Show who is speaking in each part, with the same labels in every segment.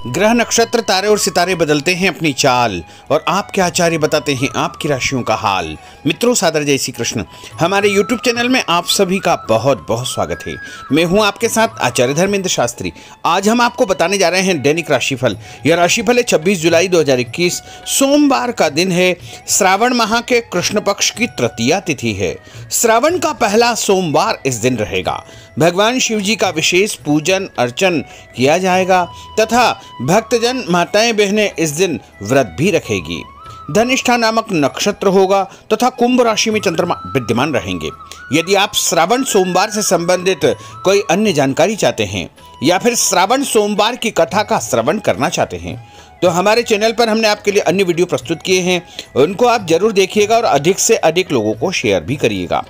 Speaker 1: ग्रह नक्षत्र तारे और सितारे बदलते हैं अपनी चाल और आपके आचार्य बताते हैं आपकी राशियों का हाल। मित्रों, सादर जय श्री कृष्ण। हमारे YouTube चैनल में आप सभी का बहुत बहुत स्वागत है। मैं हूं आपके साथ आचार्य धर्मेंद्र शास्त्री। आज हम आपको बताने जा रहे हैं दैनिक राशिफल। यह राशिफल है 26 जुलाई 2021, सोमवार का दिन है। श्रावण माह के कृष्ण पक्ष की तृतीया तिथि है। श्रावण का पहला सोमवार इस दिन रहेगा। भगवान शिव जी का विशेष पूजन अर्चन किया जाएगा तथा भक्तजन माताएं बहनें इस दिन व्रत भी रखेगी। धनिष्ठा नामक नक्षत्र होगा तथा कुंभ राशि में चंद्रमा विद्यमान रहेंगे। यदि आप श्रावण सोमवार से संबंधित कोई अन्य जानकारी चाहते हैं या फिर श्रावण सोमवार की कथा का श्रवण करना चाहते हैं तो हमारे चैनल पर हमने आपके लिए अन्य वीडियो प्रस्तुत किए हैं, उनको आप जरूर देखिएगा और अधिक से अधिक लोगों को शेयर भी करिएगा।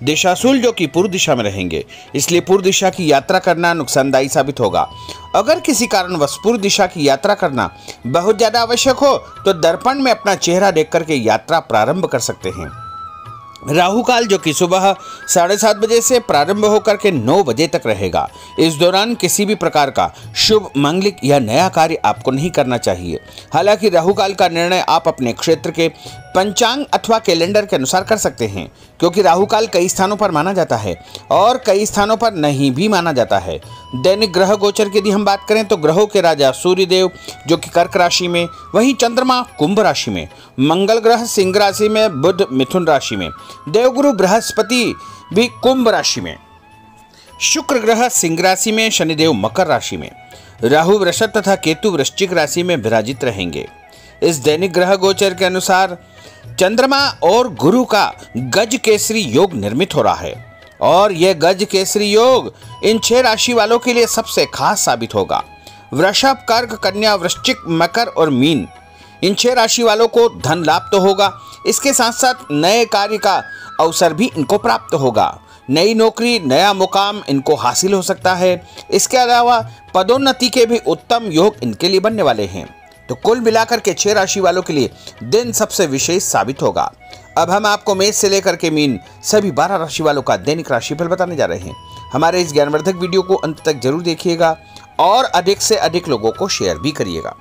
Speaker 1: दिशाशूल जो कि पूर्व दिशा में रहेंगे, इसलिए पूर्व दिशा की यात्रा करना नुकसानदायी साबित होगा। अगर किसी कारणवश पूर्व दिशा की यात्रा करना बहुत ज्यादा आवश्यक हो तो दर्पण में अपना चेहरा देख करके यात्रा प्रारंभ कर सकते हैं। राहु काल जो कि सुबह 7:30 बजे से प्रारंभ होकर के 9 बजे तक रहेगा। इस दौरान किसी भी प्रकार का शुभ मांगलिक या नया कार्य आपको नहीं करना चाहिए। हालांकि राहु काल का निर्णय आप अपने क्षेत्र के पंचांग अथवा कैलेंडर के अनुसार कर सकते हैं, क्योंकि राहु काल कई स्थानों पर माना जाता है और कई स्थानों पर नहीं भी माना जाता है। दैनिक ग्रह गोचर की यदि हम बात करें तो ग्रहों के राजा सूर्यदेव जो कि कर्क राशि में, वहीं चंद्रमा कुंभ राशि में, मंगल ग्रह सिंह राशि में, बुध मिथुन राशि में, देवगुरु बृहस्पति भी कुंभ राशि में, शुक्र ग्रह सिंह राशि में, शनिदेव मकर राशि में, राहु वृषभ तथा केतु वृश्चिक राशि में विराजित रहेंगे। इस दैनिक ग्रह गोचर के अनुसार चंद्रमा और गुरु का गज केसरी योग निर्मित हो रहा है और यह गज केसरी योग इन 6 राशि वालों के लिए सबसे खास साबित होगा। वृषभ, कर्क, कन्या, वृश्चिक, मकर और मीन, इन 6 राशि वालों को धन लाभ तो होगा, इसके साथ साथ नए कार्य का अवसर भी इनको प्राप्त होगा। नई नौकरी, नया मुकाम इनको हासिल हो सकता है। इसके अलावा पदोन्नति के भी उत्तम योग इनके लिए बनने वाले हैं। तो कुल मिलाकर के 6 राशि वालों के लिए दिन सबसे विशेष साबित होगा। अब हम आपको मेष से लेकर के मीन सभी 12 राशि वालों का दैनिक राशिफल बताने जा रहे हैं। हमारे इस ज्ञानवर्धक वीडियो को अंत तक जरूर देखिएगा और अधिक से अधिक लोगों को शेयर भी करिएगा।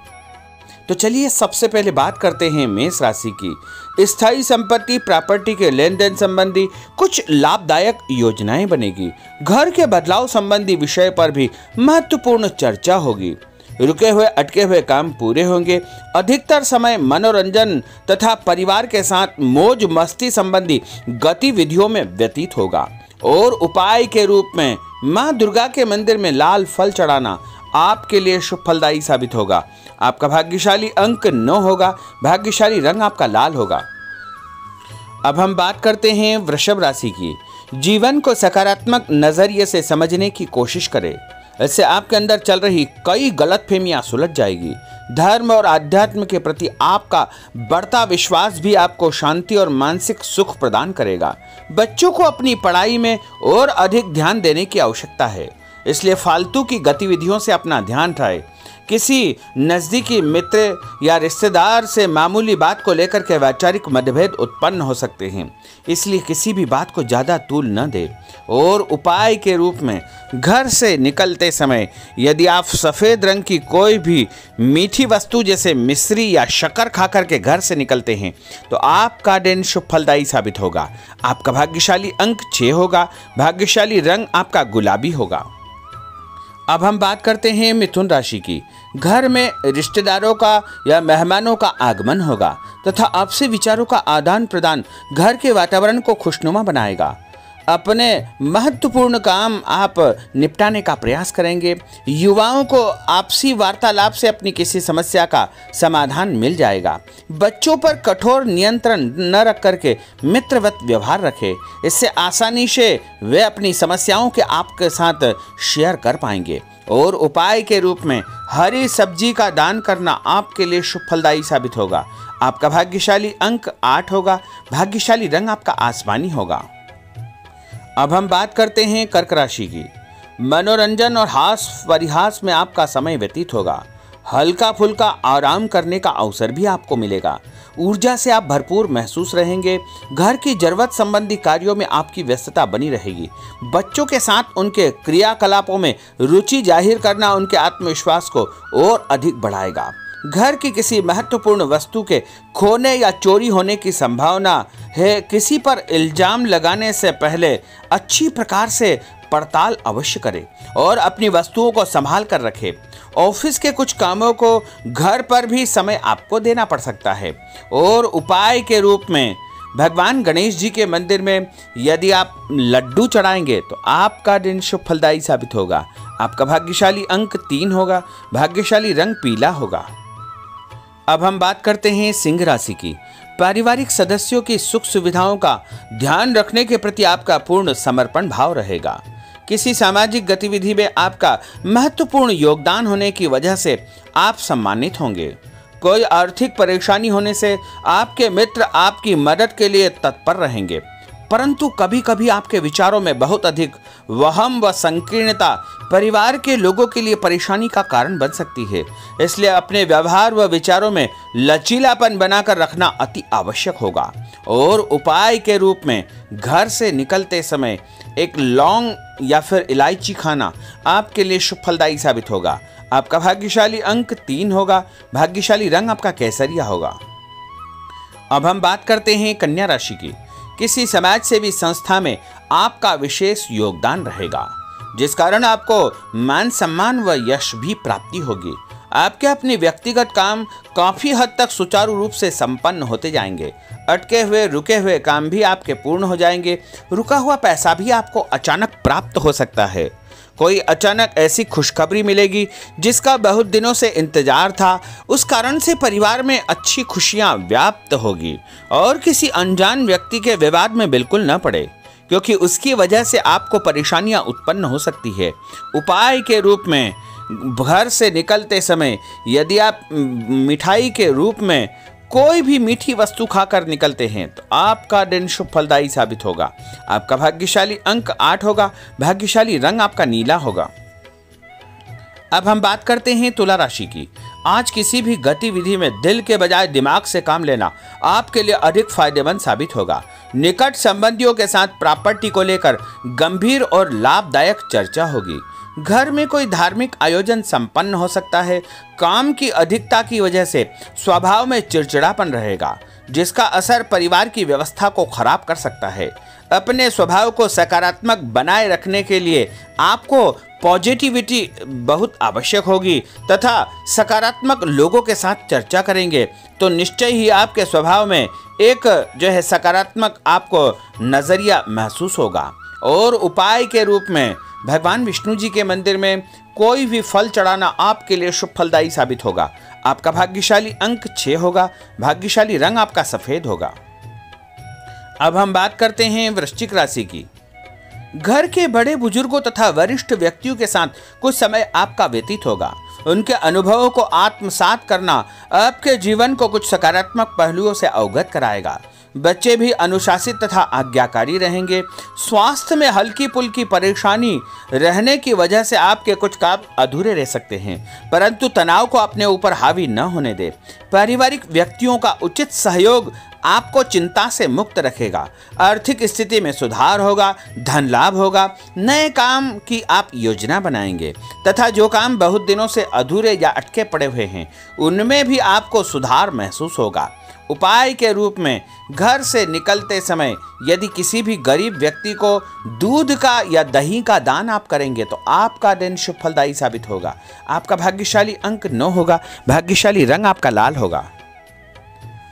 Speaker 1: तो चलिए सबसे पहले बात करते हैं मेष राशि की। स्थायी संपत्ति प्रॉपर्टी के लेन देन संबंधी कुछ लाभदायक योजनाएं बनेगी। घर के बदलाव संबंधी विषय पर भी महत्वपूर्ण चर्चा होगी। रुके हुए अटके हुए काम पूरे होंगे। अधिकतर समय मनोरंजन तथा परिवार के साथ मौज मस्ती संबंधी गतिविधियों में व्यतीत होगा और उपाय के रूप में मां दुर्गा के मंदिर में लाल फल चढ़ाना आपके लिए शुभ फलदायी साबित होगा। आपका भाग्यशाली अंक 9 होगा। भाग्यशाली रंग आपका लाल होगा। अब हम बात करते हैं वृषभ राशि की। जीवन को सकारात्मक नजरिए से समझने की कोशिश करें, इससे आपके अंदर चल रही कई गलतफहमियां सुलझ जाएगी। धर्म और आध्यात्म के प्रति आपका बढ़ता विश्वास भी आपको शांति और मानसिक सुख प्रदान करेगा। बच्चों को अपनी पढ़ाई में और अधिक ध्यान देने की आवश्यकता है, इसलिए फालतू की गतिविधियों से अपना ध्यान हटाएं। किसी नज़दीकी मित्र या रिश्तेदार से मामूली बात को लेकर के वैचारिक मतभेद उत्पन्न हो सकते हैं, इसलिए किसी भी बात को ज़्यादा तूल न दें। और उपाय के रूप में घर से निकलते समय यदि आप सफ़ेद रंग की कोई भी मीठी वस्तु जैसे मिश्री या शक्कर खा करके घर से निकलते हैं तो आपका दिन शुभ फलदायी साबित होगा। आपका भाग्यशाली अंक 6 होगा। भाग्यशाली रंग आपका गुलाबी होगा। अब हम बात करते हैं मिथुन राशि की। घर में रिश्तेदारों का या मेहमानों का आगमन होगा तथा आपसी विचारों का आदान प्रदान घर के वातावरण को खुशनुमा बनाएगा। अपने महत्वपूर्ण काम आप निपटाने का प्रयास करेंगे। युवाओं को आपसी वार्तालाप से अपनी किसी समस्या का समाधान मिल जाएगा। बच्चों पर कठोर नियंत्रण न रख करके मित्रवत व्यवहार रखें, इससे आसानी से वे अपनी समस्याओं के आपके साथ शेयर कर पाएंगे। और उपाय के रूप में हरी सब्जी का दान करना आपके लिए शुभ फलदायी साबित होगा। आपका भाग्यशाली अंक 8 होगा। भाग्यशाली रंग आपका आसमानी होगा। अब हम बात करते हैं कर्क राशि की। मनोरंजन और हास परिहास में आपका समय व्यतीत होगा। हल्का फुल्का आराम करने का अवसर भी आपको मिलेगा। ऊर्जा से आप भरपूर महसूस रहेंगे। घर की जरूरत संबंधी कार्यों में आपकी व्यस्तता बनी रहेगी। बच्चों के साथ उनके क्रियाकलापों में रुचि जाहिर करना उनके आत्मविश्वास को और अधिक बढ़ाएगा। घर की किसी महत्वपूर्ण वस्तु के खोने या चोरी होने की संभावना है। किसी पर इल्जाम लगाने से पहले अच्छी प्रकार से पड़ताल अवश्य करें और अपनी वस्तुओं को संभाल कर रखें। ऑफिस के कुछ कामों को घर पर भी समय आपको देना पड़ सकता है। और उपाय के रूप में भगवान गणेश जी के मंदिर में यदि आप लड्डू चढ़ाएंगे तो आपका दिन शुभ फलदायी साबित होगा। आपका भाग्यशाली अंक 3 होगा। भाग्यशाली रंग पीला होगा। अब हम बात करते हैं सिंह राशि की। पारिवारिक सदस्यों की सुख सुविधाओं का ध्यान रखने के प्रति आपका पूर्ण समर्पण भाव रहेगा। किसी सामाजिक गतिविधि में आपका महत्वपूर्ण योगदान होने की वजह से आप सम्मानित होंगे। कोई आर्थिक परेशानी होने से आपके मित्र आपकी मदद के लिए तत्पर रहेंगे, परंतु कभी कभी आपके विचारों में बहुत अधिक वहम व संकीर्णता परिवार के लोगों के लिए परेशानी का कारण बन सकती है। इसलिए अपने व्यवहार व विचारों में लचीलापन बनाकर रखना अति आवश्यक होगा। और उपाय के रूप में घर से निकलते समय एक लौंग या फिर इलायची खाना आपके लिए शुभ फलदायी साबित होगा। आपका भाग्यशाली अंक 3 होगा। भाग्यशाली रंग आपका केसरिया होगा। अब हम बात करते हैं कन्या राशि की। किसी समाज सेवी संस्था में आपका विशेष योगदान रहेगा, जिस कारण आपको मान सम्मान व यश भी प्राप्ति होगी। आपके अपने व्यक्तिगत काम काफी हद तक सुचारू रूप से संपन्न होते जाएंगे। अटके हुए रुके हुए काम भी आपके पूर्ण हो जाएंगे। रुका हुआ पैसा भी आपको अचानक प्राप्त हो सकता है। कोई अचानक ऐसी खुशखबरी मिलेगी जिसका बहुत दिनों से इंतजार था। उस कारण से परिवार में अच्छी खुशियां व्याप्त होगी। और किसी अनजान व्यक्ति के विवाद में बिल्कुल न पड़े, क्योंकि उसकी वजह से आपको परेशानियां उत्पन्न हो सकती है। उपाय के रूप में घर से निकलते समय यदि आप मिठाई के रूप में कोई भी मीठी वस्तु खाकर निकलते हैं तो आपका दिन शुभ फलदायी साबित होगा। आपका भाग्यशाली अंक 8 होगा। भाग्यशाली रंग आपका नीला होगा। अब हम बात करते हैं तुला राशि की। आज किसी भी गतिविधि में दिल के बजाय दिमाग से काम लेना आपके लिए अधिक फायदेमंद साबित होगा। निकट संबंधियों के साथ प्रॉपर्टी को लेकर गंभीर और लाभदायक चर्चा होगी। घर में कोई धार्मिक आयोजन संपन्न हो सकता है। काम की अधिकता की वजह से स्वभाव में चिड़चिड़ापन रहेगा, जिसका असर परिवार की व्यवस्था को खराब कर सकता है। अपने स्वभाव को सकारात्मक बनाए रखने के लिए आपको पॉजिटिविटी बहुत आवश्यक होगी तथा सकारात्मक लोगों के साथ चर्चा करेंगे तो निश्चय ही आपके स्वभाव में एक सकारात्मक आपको नजरिया महसूस होगा। और उपाय के रूप में भगवान विष्णु जी के मंदिर में कोई भी फल चढ़ाना आपके लिए शुभ फलदायी साबित होगा। आपका भाग्यशाली अंक 6 होगा। भाग्यशाली रंग आपका सफेद होगा। अब हम बात करते हैं वृश्चिक राशि की। घर के बड़े बुजुर्गों तथा वरिष्ठ व्यक्तियों के साथ कुछ समय आपका व्यतीत होगा। उनके अनुभवों को आत्मसात करना आपके जीवन को कुछ सकारात्मक पहलुओं से अवगत कराएगा। बच्चे भी अनुशासित तथा आज्ञाकारी रहेंगे। स्वास्थ्य में हल्की पुल्की परेशानी रहने की वजह से आपके कुछ काम अधूरे रह सकते हैं, परंतु तनाव को अपने ऊपर हावी न होने दे। पारिवारिक व्यक्तियों का उचित सहयोग आपको चिंता से मुक्त रखेगा। आर्थिक स्थिति में सुधार होगा। धन लाभ होगा। नए काम की आप योजना बनाएंगे तथा जो काम बहुत दिनों से अधूरे या अटके पड़े हुए हैं उनमें भी आपको सुधार महसूस होगा। उपाय के रूप में घर से निकलते समय यदि किसी भी गरीब व्यक्ति को दूध का या दही का दान आप करेंगे तो आपका दिन शुभ फलदायी साबित होगा। आपका भाग्यशाली अंक 9 होगा। भाग्यशाली रंग आपका लाल होगा।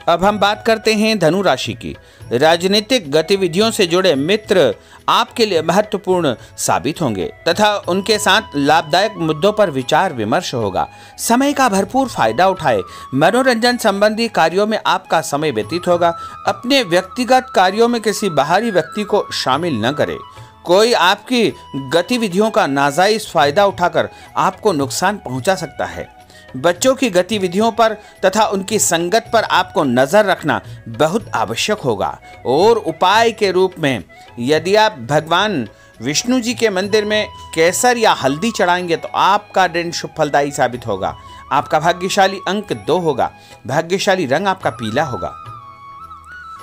Speaker 1: अब हम बात करते हैं धनु राशि की। राजनीतिक गतिविधियों से जुड़े मित्र आपके लिए महत्वपूर्ण साबित होंगे तथा उनके साथ लाभदायक मुद्दों पर विचार विमर्श होगा। समय का भरपूर फायदा उठाए। मनोरंजन संबंधी कार्यों में आपका समय व्यतीत होगा। अपने व्यक्तिगत कार्यों में किसी बाहरी व्यक्ति को शामिल न करें। कोई आपकी गतिविधियों का नाजायज फायदा उठाकर आपको नुकसान पहुंचा सकता है। बच्चों की गतिविधियों पर तथा उनकी संगत पर आपको नजर रखना बहुत आवश्यक होगा। और उपाय के रूप में यदि आप भगवान विष्णु जी के मंदिर में केसर या हल्दी चढ़ाएंगे तो आपका दिन शुभ फलदायी साबित होगा। आपका भाग्यशाली अंक 2 होगा। भाग्यशाली रंग आपका पीला होगा।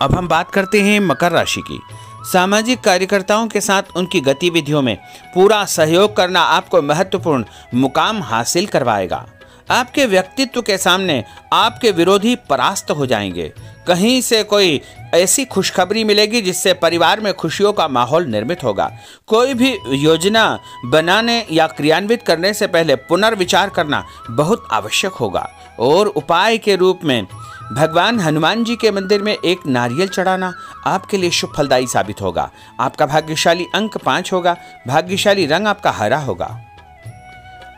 Speaker 1: अब हम बात करते हैं मकर राशि की। सामाजिक कार्यकर्ताओं के साथ उनकी गतिविधियों में पूरा सहयोग करना आपको महत्वपूर्ण मुकाम हासिल करवाएगा। आपके व्यक्तित्व के सामने आपके विरोधी परास्त हो जाएंगे। कहीं से कोई ऐसी खुशखबरी मिलेगी जिससे परिवार में खुशियों का माहौल निर्मित होगा। कोई भी योजना बनाने या क्रियान्वित करने से पहले पुनर्विचार करना बहुत आवश्यक होगा। और उपाय के रूप में भगवान हनुमान जी के मंदिर में एक नारियल चढ़ाना आपके लिए शुभ फलदायी साबित होगा। आपका भाग्यशाली अंक 5 होगा। भाग्यशाली रंग आपका हरा होगा।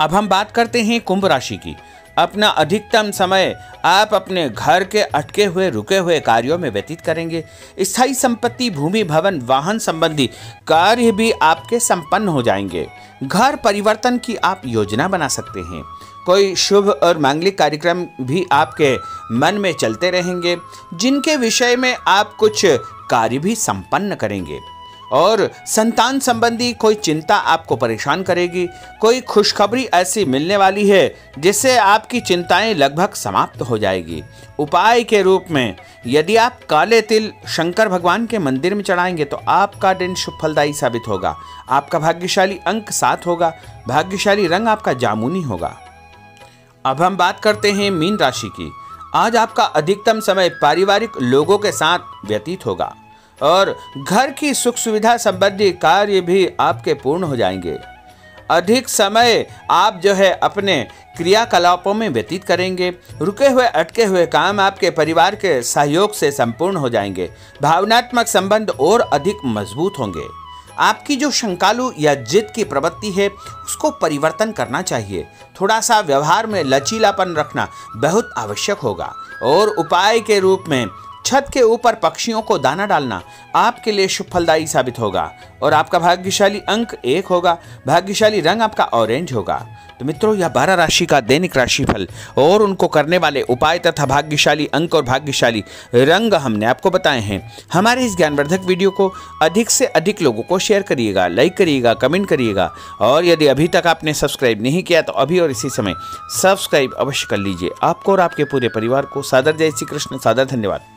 Speaker 1: अब हम बात करते हैं कुंभ राशि की। अपना अधिकतम समय आप अपने घर के अटके हुए रुके हुए कार्यों में व्यतीत करेंगे। स्थायी संपत्ति, भूमि, भवन, वाहन संबंधी कार्य भी आपके संपन्न हो जाएंगे। घर परिवर्तन की आप योजना बना सकते हैं। कोई शुभ और मांगलिक कार्यक्रम भी आपके मन में चलते रहेंगे, जिनके विषय में आप कुछ कार्य भी संपन्न करेंगे। और संतान संबंधी कोई चिंता आपको परेशान करेगी। कोई खुशखबरी ऐसी मिलने वाली है जिससे आपकी चिंताएं लगभग समाप्त हो जाएगी। उपाय के रूप में यदि आप काले तिल शंकर भगवान के मंदिर में चढ़ाएंगे तो आपका दिन शुभ फलदायी साबित होगा। आपका भाग्यशाली अंक 7 होगा। भाग्यशाली रंग आपका जामुनी होगा। अब हम बात करते हैं मीन राशि की। आज आपका अधिकतम समय पारिवारिक लोगों के साथ व्यतीत होगा और घर की सुख सुविधा संबंधी कार्य भी आपके पूर्ण हो जाएंगे। अधिक समय आप अपने क्रियाकलापों में व्यतीत करेंगे। रुके हुए अटके हुए काम आपके परिवार के सहयोग से संपूर्ण हो जाएंगे। भावनात्मक संबंध और अधिक मजबूत होंगे। आपकी जो शंकालु या जिद की प्रवृत्ति है उसको परिवर्तन करना चाहिए। थोड़ा सा व्यवहार में लचीलापन रखना बहुत आवश्यक होगा। और उपाय के रूप में छत के ऊपर पक्षियों को दाना डालना आपके लिए शुभ फलदायी साबित होगा। और आपका भाग्यशाली अंक 1 होगा। भाग्यशाली रंग आपका ऑरेंज होगा। तो मित्रों, यह 12 राशि का दैनिक राशिफल और उनको करने वाले उपाय तथा भाग्यशाली अंक और भाग्यशाली रंग हमने आपको बताए हैं। हमारे इस ज्ञानवर्धक वीडियो को अधिक से अधिक लोगों को शेयर करिएगा, लाइक करिएगा, कमेंट करिएगा। और यदि अभी तक आपने सब्सक्राइब नहीं किया तो अभी और इसी समय सब्सक्राइब अवश्य कर लीजिए। आपको और आपके पूरे परिवार को सादर जय श्री कृष्ण, सादर धन्यवाद।